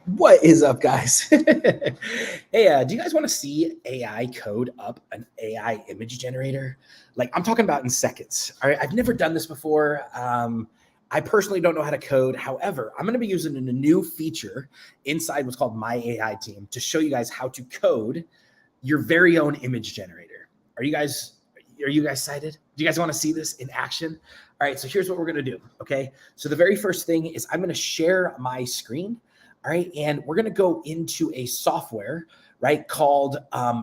What is up, guys? Hey, do you guys want to see AI code up an AI image generator? Like, I'm talking about in seconds. All right, I've never done this before. I personally don't know how to code. However, I'm going to be using a new feature inside what's called My AI Team to show you guys how to code your very own image generator. Are you guys excited? Do you guys want to see this in action? All right, so here's what we're going to do. Okay, so the very first thing is I'm going to share my screen. All right, and we're going to go into a software, right, called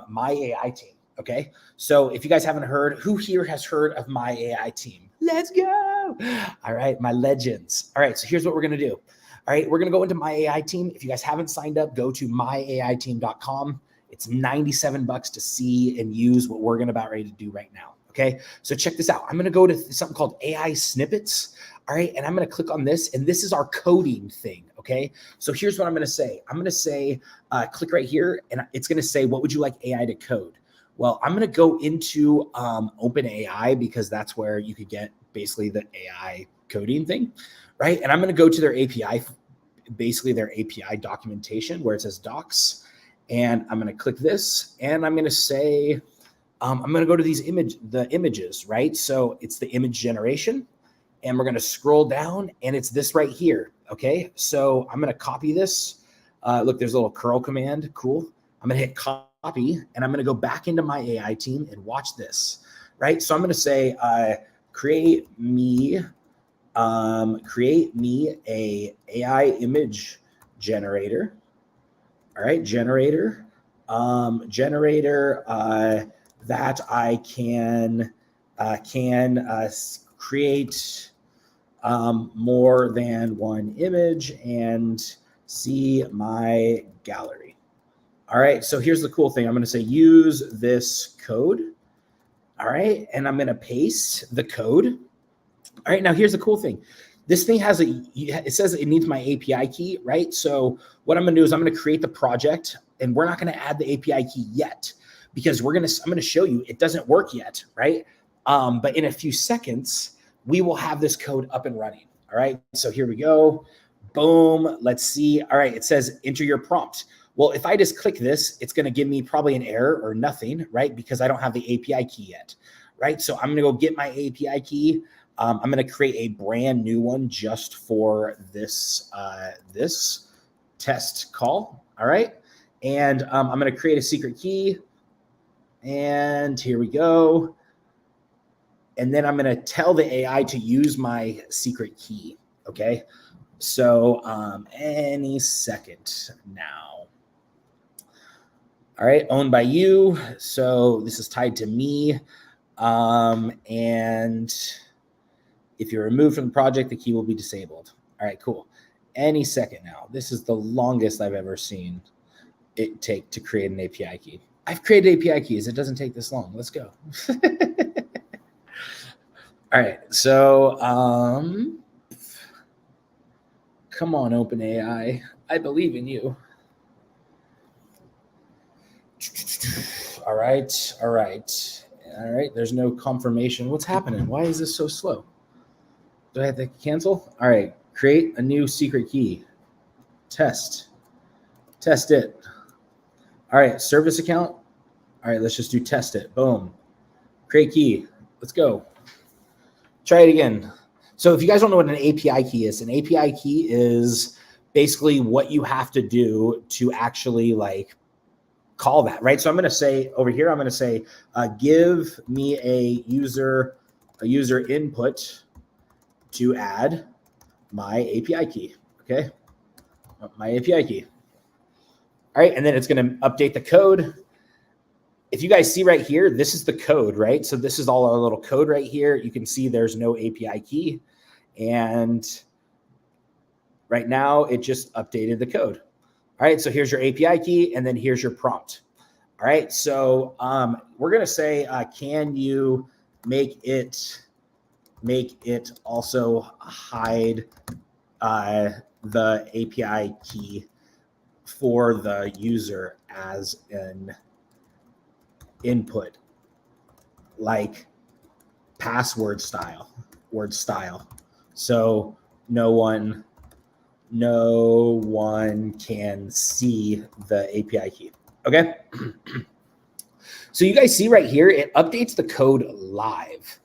My AI Team. Okay, so if you guys haven't heard, who here has heard of My AI Team? Let's go. All right, my legends. All right, so here's what we're going to do. All right, we're going to go into My AI Team. If you guys haven't signed up, go to myaiteam.com. It's $97 to see and use what we're going about ready to do right now. Okay, so check this out. I'm going to go to something called AI snippets. All right, and I'm going to click on this, and this is our coding thing. Okay, so here's what I'm going to say. I'm going to say, click right here, and it's going to say, what would you like AI to code? Well, I'm going to go into OpenAI because that's where you could get basically the AI coding thing, right? And I'm going to go to their API, basically their API documentation where it says docs, and I'm going to click this, and I'm going to say, I'm going to go to the images, right? So it's the image generation, and we're going to scroll down, and it's this right here. Okay, so I'm going to copy this. Look, there's a little curl command. Cool. I'm going to hit copy, and I'm going to go back into My AI Team and watch this, right? So I'm going to say, create me a AI image generator. All right, generator that I can create more than one image and see my gallery. All right, so here's the cool thing. I'm going to say use this code. All right, and I'm going to paste the code. All right, now here's the cool thing. This thing has it says it needs my API key, right? So what I'm going to do is I'm going to create the project, and we're not going to add the API key yet because I'm going to show you it doesn't work yet, right? But in a few seconds, we will have this code up and running. All right, so here we go. Boom, let's see. All right, it says enter your prompt. Well, if I just click this, it's going to give me probably an error or nothing, right? Because I don't have the API key yet, right? So I'm going to go get my API key. I'm going to create a brand new one just for this this test call. All right, and I'm going to create a secret key, and here we go. And then I'm going to tell the AI to use my secret key. Okay, so any second now. All right, owned by you. So this is tied to me, and if you're removed from the project, the key will be disabled. All right, cool. Any second now. This is the longest I've ever seen it take to create an API key. I've created API keys. It doesn't take this long. Let's go. All right, so come on, OpenAI. I believe in you. All right, all right, all right. There's no confirmation. What's happening? Why is this so slow? Do I have to cancel? All right, create a new secret key. Test it. All right, service account. All right, let's just do test it. Boom. Create key. Let's go. Try it again. So if you guys don't know what an API key is, an API key is basically what you have to do to actually like call that, right? So I'm going to say over here, I'm going to say, give me a user input to add my API key. Okay, my API key. All right, and then it's going to update the code. If you guys see right here, this is the code, right? So this is all our little code right here. You can see there's no API key. And right now it just updated the code. All right, so here's your API key, and then here's your prompt. All right, so we're going to say, can you make it also hide the API key for the user as an input, like password style, word style, so no one no one can see the API key. Okay. So you guys see right here, it updates the code live.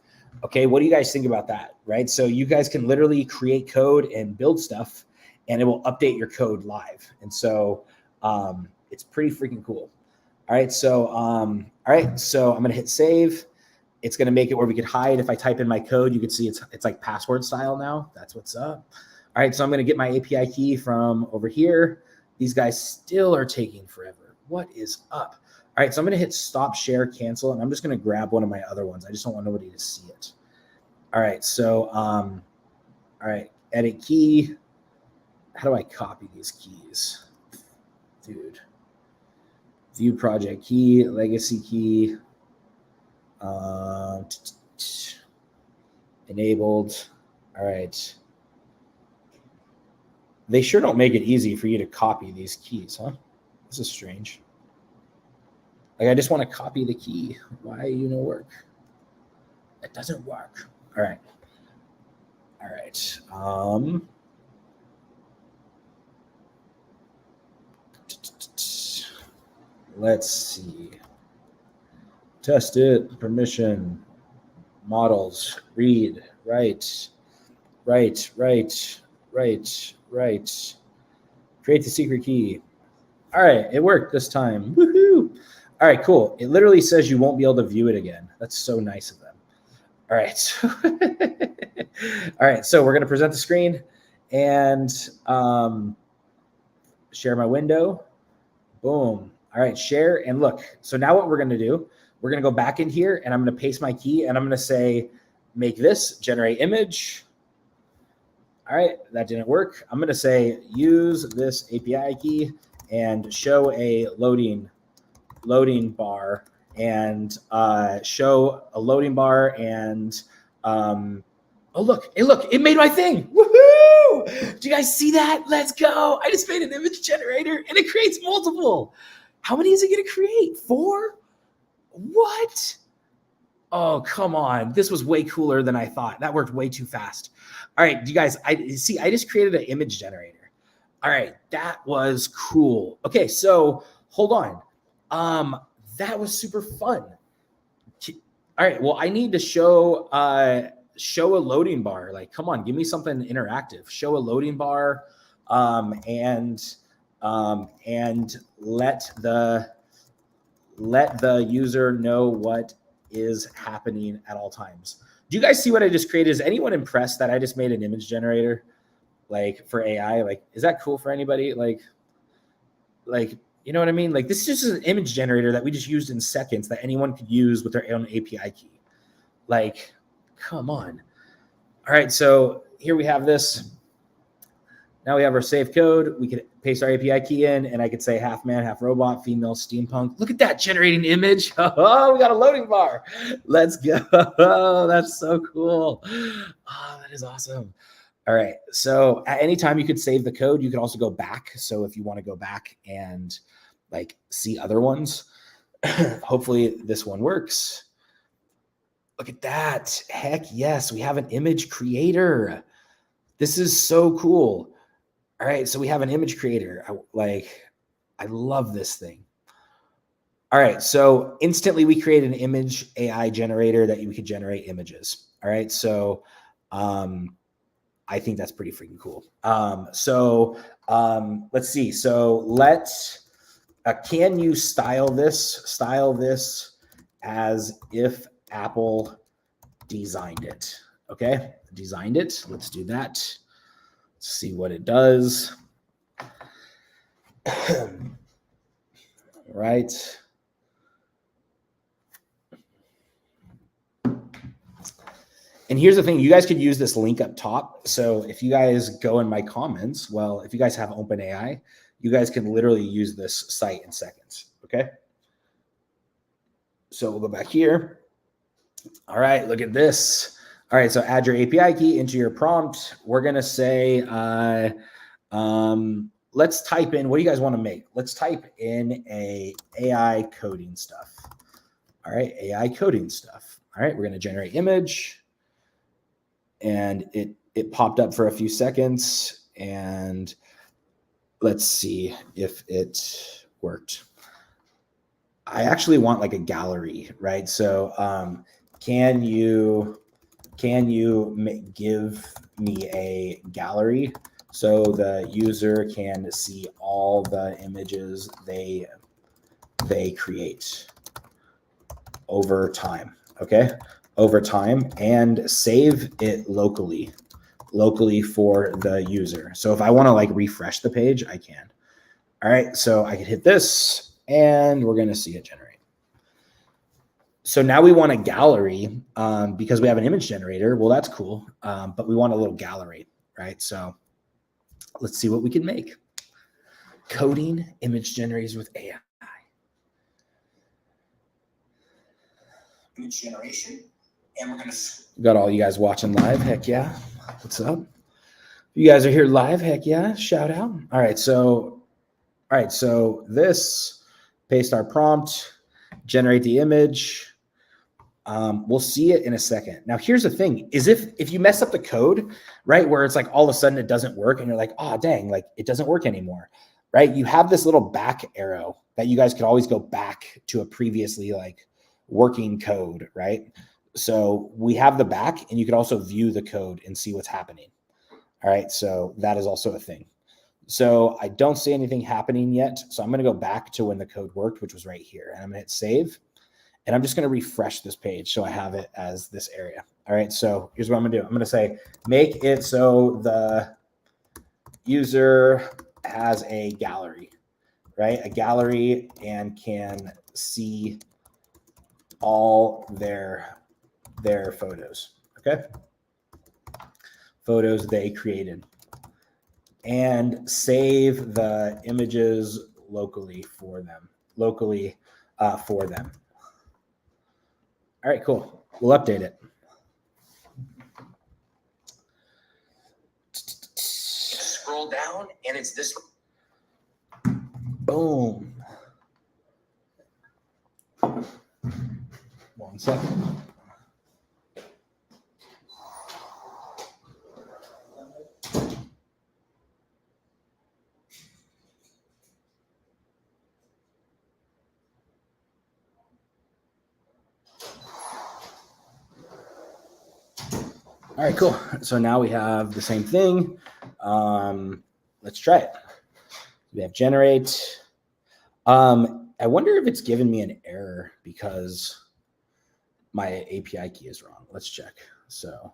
Okay. What do you guys think about that? Right. So you guys can literally create code and build stuff and it will update your code live. And so it's pretty freaking cool. All right. So, I'm going to hit save. It's going to make it where we could hide. If I type in my code, you can see it's like password style now. That's what's up. All right. So I'm going to get my API key from over here. These guys still are taking forever. What is up? All right. So I'm going to hit stop share cancel. And I'm just going to grab one of my other ones. I just don't want nobody to see it. All right. So, all right. Edit key. How do I copy these keys? Dude. View project key, legacy key. Enabled. All right. They sure don't make it easy for you to copy these keys, huh? This is strange. Like, I just want to copy the key. Why work? It doesn't work. All right. All right. Let's see. Test it. Permission. Models. Read. Write. Write. Write. Write. Write. Create the secret key. All right. It worked this time. Woohoo. All right. Cool. It literally says you won't be able to view it again. That's so nice of them. All right. All right. So we're going to present the screen and share my window. Boom. All right, share and look. So now what we're going to do, we're going to go back in here and I'm going to paste my key and I'm going to say, make this, generate image. All right, that didn't work. I'm going to say, use this API key and show a loading bar and show a loading bar and, oh, look, it made my thing. Woohoo! Do you guys see that? Let's go. I just made an image generator and it creates multiple. How many is it going to create? 4? What? Oh, come on. This was way cooler than I thought. That worked way too fast. All right, you guys, I just created an image generator. All right, that was cool. Okay, so hold on. That was super fun. All right, well, I need to show a loading bar. Like, come on, give me something interactive. Show a loading bar and let the user know what is happening at all times. Do you guys see what I just created? Is anyone impressed that I just made an image generator like for AI? Like, is that cool for anybody? Like, you know what I mean? Like, this is just an image generator that we just used in seconds that anyone could use with their own API key. Like, come on. All right, so here we have this. Now we have our saved code. We could paste our API key in, and I could say half man, half robot, female, steampunk. Look at that generating image. Oh, we got a loading bar. Let's go. That's so cool. Oh, that is awesome. All right. So at any time you could save the code. You could also go back. So if you want to go back and like see other ones, hopefully this one works. Look at that. Heck yes. We have an image creator. This is so cool. All right, so we have an image creator. I love this thing. All right, so instantly we create an image AI generator that we could generate images. All right, so I think that's pretty freaking cool. Let's see. So can you style this as if Apple designed it? Okay, designed it. Let's do that. See what it does. Right. And here's the thing, you guys could use this link up top. So if you guys go in my comments, well, if you guys have OpenAI, you guys can literally use this site in seconds. Okay. So we'll go back here. All right, look at this. All right, so add your API key into your prompt. We're going to say, let's type in, what do you guys want to make? Let's type in AI coding stuff. All right, AI coding stuff. All right, we're going to generate image. And it popped up for a few seconds. and let's see if it worked. I actually want like a gallery, right? So can you give me a gallery so the user can see all the images they create over time, okay? Over time, and save it locally for the user. So if I want to like refresh the page, I can. All right, so I can hit this and we're going to see it generate. So now we want a gallery because we have an image generator. Well, that's cool, but we want a little gallery, right? So let's see what we can make. Coding image generators with AI. Image generation, and we're going to... Got all you guys watching live. Heck yeah. What's up? You guys are here live. Heck yeah. Shout out. All right, so this, paste our prompt, generate the image. We'll see it in a second. Now, here's the thing is if you mess up the code, right, where it's like all of a sudden it doesn't work and you're like, oh, dang, like it doesn't work anymore, right? You have this little back arrow that you guys could always go back to a previously like working code, right? So we have the back and you could also view the code and see what's happening. All right, so that is also a thing. So I don't see anything happening yet. So I'm going to go back to when the code worked, which was right here. And I'm going to hit save. And I'm just going to refresh this page so I have it as this area. All right, so here's what I'm going to do. I'm going to say, make it so the user has a gallery, right? A gallery and can see all their photos, okay? Photos they created. And save the images locally for them. All right, cool. We'll update it. Scroll down, and it's this. Boom. 1 second. All right, cool. So now we have the same thing. Let's try it. We have generate. I wonder if it's giving me an error because my API key is wrong. Let's check. So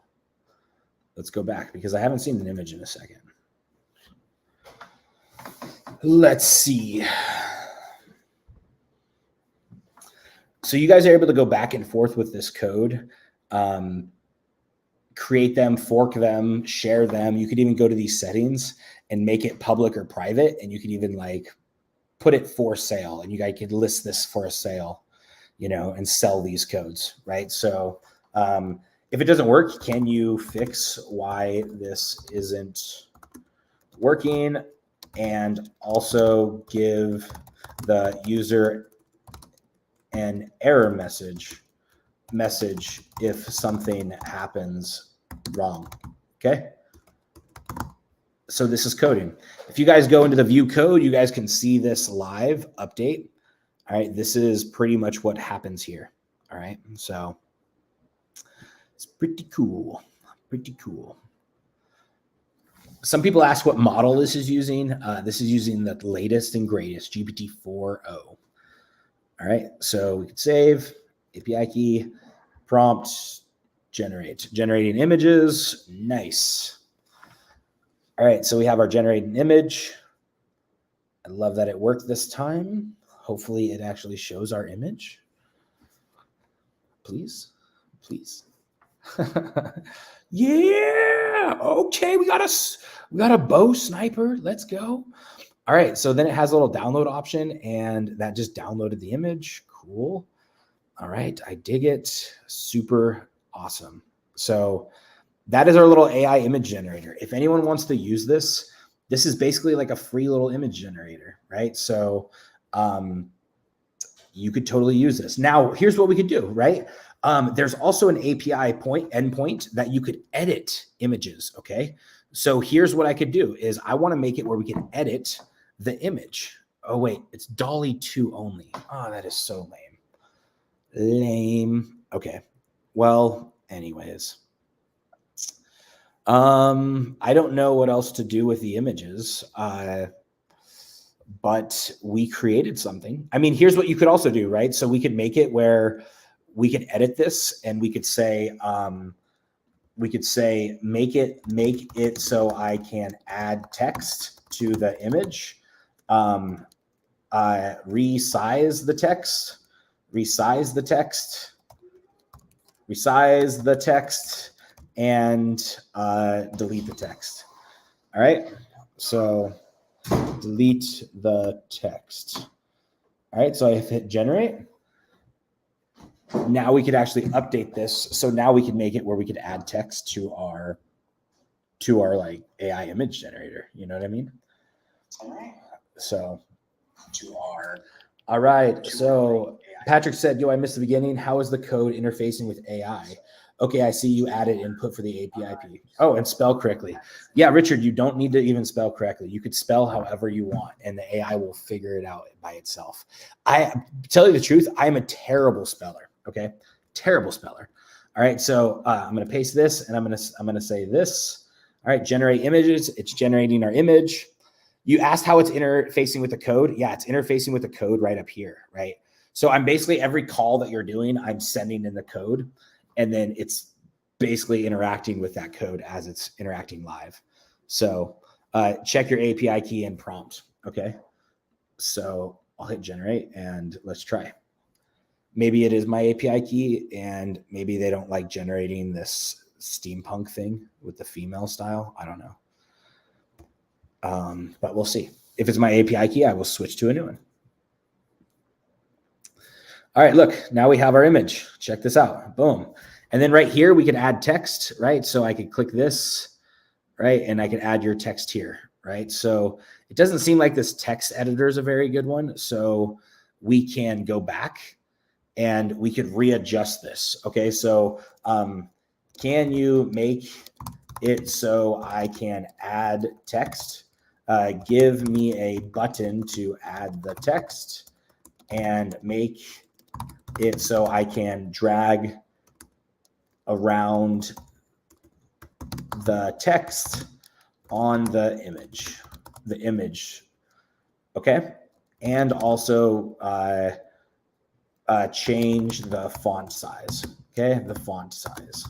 let's go back because I haven't seen an image in a second. Let's see. So you guys are able to go back and forth with this code. Create them, fork them, share them. You could even go to these settings and make it public or private. And you could even like put it for sale and you guys could list this for a sale, you know, and sell these codes, right? So if it doesn't work, can you fix why this isn't working and also give the user an error message if something happens wrong, okay? So this is coding. If you guys go into the view code, you guys can see this live update. All right, this is pretty much what happens here. All right, so it's pretty cool, pretty cool. Some people ask what model this is using. This is using the latest and greatest, GPT-4o. All right, so we can save, API key, prompt, generating images, nice. All right, so we have our generated image. I love that it worked this time. Hopefully it actually shows our image. Please, please. Yeah, okay, we got a bow sniper, let's go. All right, so then it has a little download option and that just downloaded the image, cool. All right, I dig it, super awesome. So that is our little AI image generator. If anyone wants to use this, this is basically like a free little image generator, right? So you could totally use this. Now, here's what we could do, right? There's also an API endpoint that you could edit images, okay? So here's what I could do is I want to make it where we can edit the image. Oh, wait, it's DALL-E 2 only. Oh, that is so lame. Lame. Okay. Well, anyways. I don't know what else to do with the images. But we created something. I mean, here's what you could also do, right? So we could make it where we could edit this and we could say, make it so I can add text to the image, resize the text, and delete the text. All right. So delete the text. All right. So I hit generate. Now we could actually update this. So now we can make it where we could add text to our like AI image generator. You know what I mean? So all right. So Patrick said, yo, I missed the beginning. How is the code interfacing with AI? Okay, I see you added input for the API. Oh, and spell correctly. Yeah, Richard, you don't need to even spell correctly. You could spell however you want, and the AI will figure it out by itself. I tell you the truth, I'm a terrible speller. Okay, terrible speller. All right, so I'm going to paste this, and I'm going to say this. All right, generate images. It's generating our image. You asked how it's interfacing with the code. Yeah, it's interfacing with the code right up here, right? So I'm basically every call that you're doing, I'm sending in the code. And then it's basically interacting with that code as it's interacting live. So check your API key and prompt. Okay. So I'll hit generate and let's try. Maybe it is my API key and maybe they don't like generating this steampunk thing with the female style. I don't know. But we'll see. If it's my API key, I will switch to a new one. All right, look, now we have our image. Check this out. Boom. And then right here, we can add text, right? So I could click this, right? And I can add your text here, right? So it doesn't seem like this text editor is a very good one. So we can go back and we could readjust this. Okay, so can you make it so I can add text? Give me a button to add the text and make it so I can drag around the text on the image, okay? And also change the font size, okay? The font size.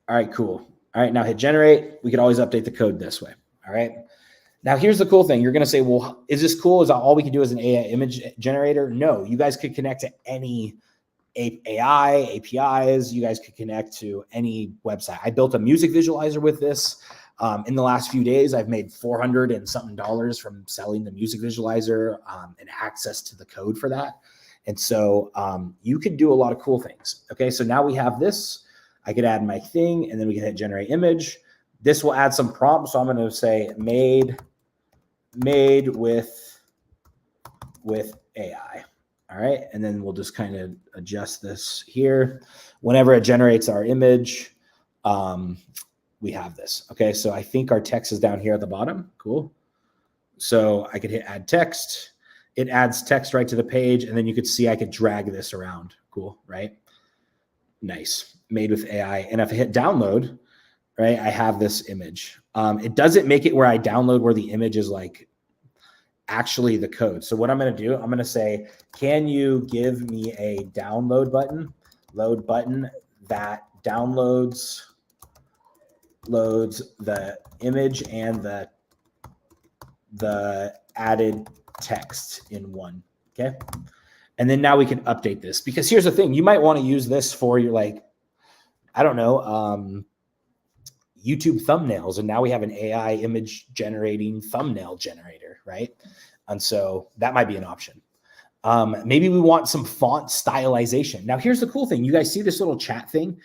All right, cool. All right, now hit generate. We could always update the code this way, all right? Now, here's the cool thing. You're going to say, well, is this cool? Is that all we can do as an AI image generator? No, you guys could connect to any AI, APIs. You guys could connect to any website. I built a music visualizer with this. In the last few days, I've made $400 and something from selling the music visualizer and access to the code for that. And so you could do a lot of cool things. Okay, so now we have this. I could add my thing, and then we can hit generate image. This will add some prompts. So I'm going to say made with AI. All right. And then we'll just kind of adjust this here. Whenever it generates our image, we have this. Okay. So I think our text is down here at the bottom. Cool. So I could hit add text. It adds text right to the page. And then you could see I could drag this around. Cool. Right. Nice. Made with AI. And if I hit download, right, I have this image. It doesn't make it where I download where the image is like actually the code. So what I'm going to do, I'm going to say, can you give me a download button, load button that downloads the image and the added text in one. Okay. And then now we can update this, because here's the thing. You might want to use this for your, like, I don't know, YouTube thumbnails. And now we have an AI image generating thumbnail generator, right? And so that might be an option. Maybe we want some font stylization. Now, here's the cool thing. You guys see this little chat thing?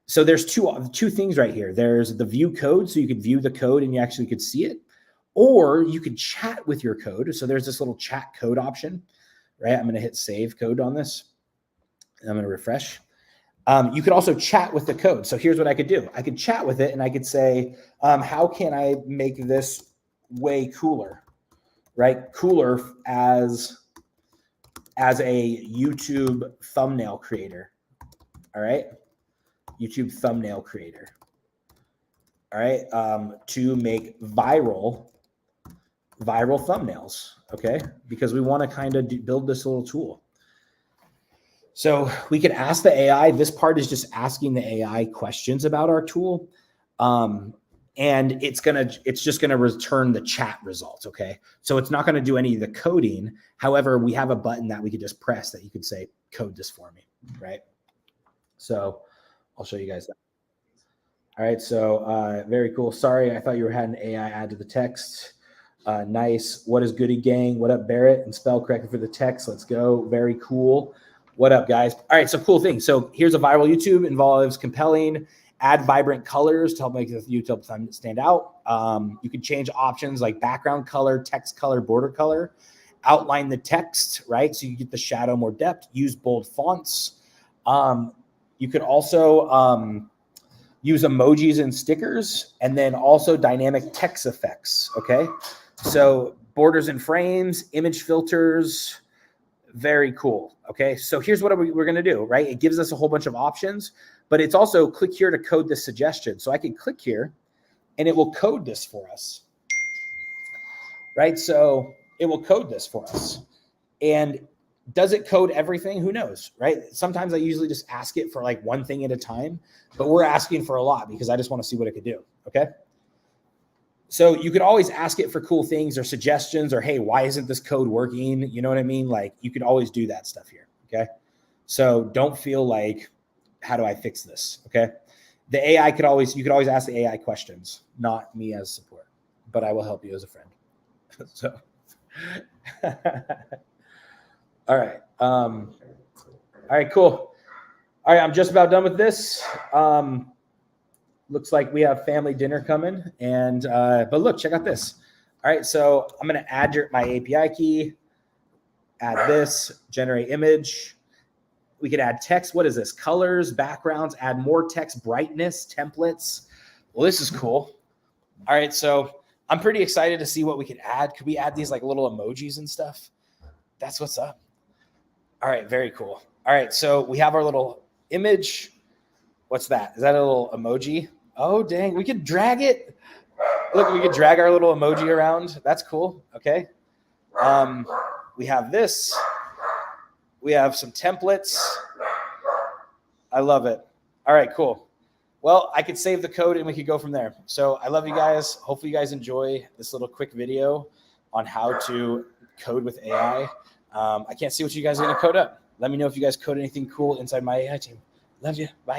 So there's two things right here. There's the view code, so you could view the code and you actually could see it. Or you could chat with your code. So there's this little chat code option, right? I'm going to hit save code on this. And I'm going to refresh. You could also chat with the code. So here's what I could do. I could chat with it and I could say, how can I make this way cooler, right? Cooler as a YouTube thumbnail creator. All right. YouTube thumbnail creator. All right. To make viral thumbnails. Okay. Because we want to kind of build this little tool. So we could ask the AI. This part is just asking the AI questions about our tool. And it's just gonna return the chat results. Okay. So it's not going to do any of the coding. However, we have a button that we could just press that you could say, code this for me. Right. So I'll show you guys that. All right. So very cool. Sorry, I thought you had an AI add to the text. Nice. What is Goody Gang? What up, Barrett? And spell correctly for the text. Let's go. Very cool. What up, guys? All right, so cool thing. So here's a viral YouTube, involves compelling, add vibrant colors to help make the YouTube thumb stand out. You can change options like background color, text color, border color, outline the text, right? So you get the shadow more depth, use bold fonts. You could also use emojis and stickers, and then also dynamic text effects, okay? So borders and frames, image filters, very cool. Okay. So here's what we're going to do, right? It gives us a whole bunch of options, but it's also click here to code this suggestion. So I can click here and it will code this for us, right? So it will code this for us. And does it code everything? Who knows, right? Sometimes I usually just ask it for like one thing at a time, but we're asking for a lot because I just want to see what it could do. Okay. So you could always ask it for cool things or suggestions or, hey, why isn't this code working? You know what I mean? Like you could always do that stuff here. Okay. So don't feel like, how do I fix this? Okay. The AI you could always ask the AI questions, not me as support, but I will help you as a friend. So, all right. All right, cool. All right. I'm just about done with this. Looks like we have family dinner coming, and but look, check out this. All right, so I'm going to add my API key, add this, generate image. We could add text. What is this? Colors, backgrounds, add more text, brightness, templates. Well, this is cool. All right, so I'm pretty excited to see what we could add. Could we add these like little emojis and stuff? That's what's up. All right, very cool. All right, so we have our little image. What's that? Is that a little emoji? Oh, dang. We could drag it. Look, we could drag our little emoji around. That's cool. Okay. We have this. We have some templates. I love it. All right, cool. Well, I could save the code and we could go from there. So I love you guys. Hopefully you guys enjoy this little quick video on how to code with AI. I can't see what you guys are going to code up. Let me know if you guys code anything cool inside my AI team. Love you. Bye.